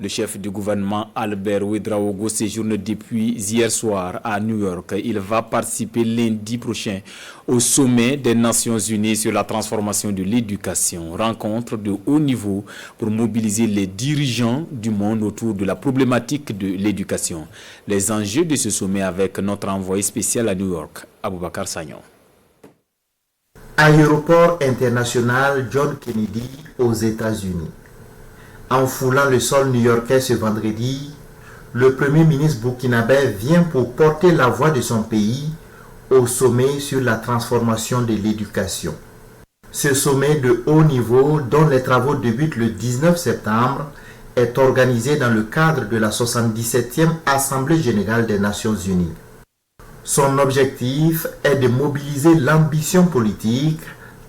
Le chef du gouvernement Albert Ouedraogo séjourne depuis hier soir à New York. Il va participer lundi prochain au sommet des Nations Unies sur la transformation de l'éducation. Rencontre de haut niveau pour mobiliser les dirigeants du monde autour de la problématique de l'éducation. Les enjeux de ce sommet avec notre envoyé spécial à New York, Aboubacar Sagnon. Aéroport international John Kennedy aux États-Unis. En foulant le sol new-yorkais ce vendredi, le Premier ministre burkinabé vient pour porter la voix de son pays au sommet sur la transformation de l'éducation. Ce sommet de haut niveau, dont les travaux débutent le 19 septembre, est organisé dans le cadre de la 77e Assemblée générale des Nations unies. Son objectif est de mobiliser l'ambition politique,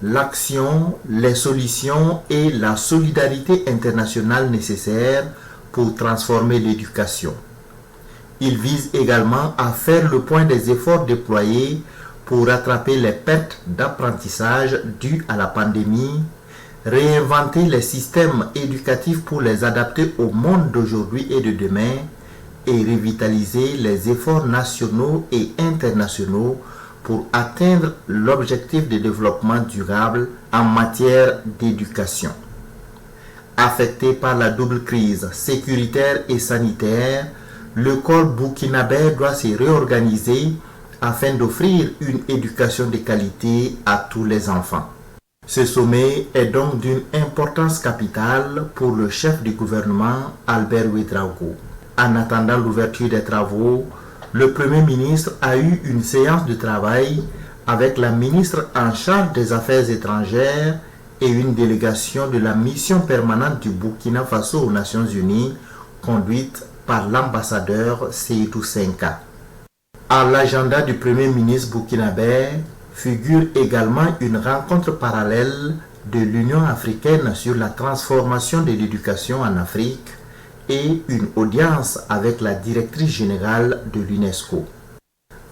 l'action, les solutions et la solidarité internationale nécessaires pour transformer l'éducation. Il vise également à faire le point des efforts déployés pour rattraper les pertes d'apprentissage dues à la pandémie, réinventer les systèmes éducatifs pour les adapter au monde d'aujourd'hui et de demain et revitaliser les efforts nationaux et internationaux pour atteindre l'objectif de développement durable en matière d'éducation. Affecté par la double crise sécuritaire et sanitaire, le corps burkinabé doit se réorganiser afin d'offrir une éducation de qualité à tous les enfants. Ce sommet est donc d'une importance capitale pour le chef du gouvernement Albert Ouedraogo. En attendant l'ouverture des travaux, le Premier ministre a eu une séance de travail avec la ministre en charge des Affaires étrangères et une délégation de la mission permanente du Burkina Faso aux Nations Unies, conduite par l'ambassadeur Seydou Senka. À l'agenda du Premier ministre burkinabé figure également une rencontre parallèle de l'Union africaine sur la transformation de l'éducation en Afrique et une audience avec la directrice générale de l'UNESCO.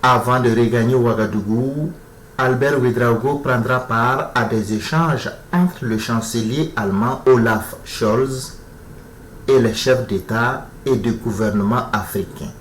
Avant de regagner Ouagadougou, Albert Ouedraogo prendra part à des échanges entre le chancelier allemand Olaf Scholz et les chefs d'État et de gouvernement africains.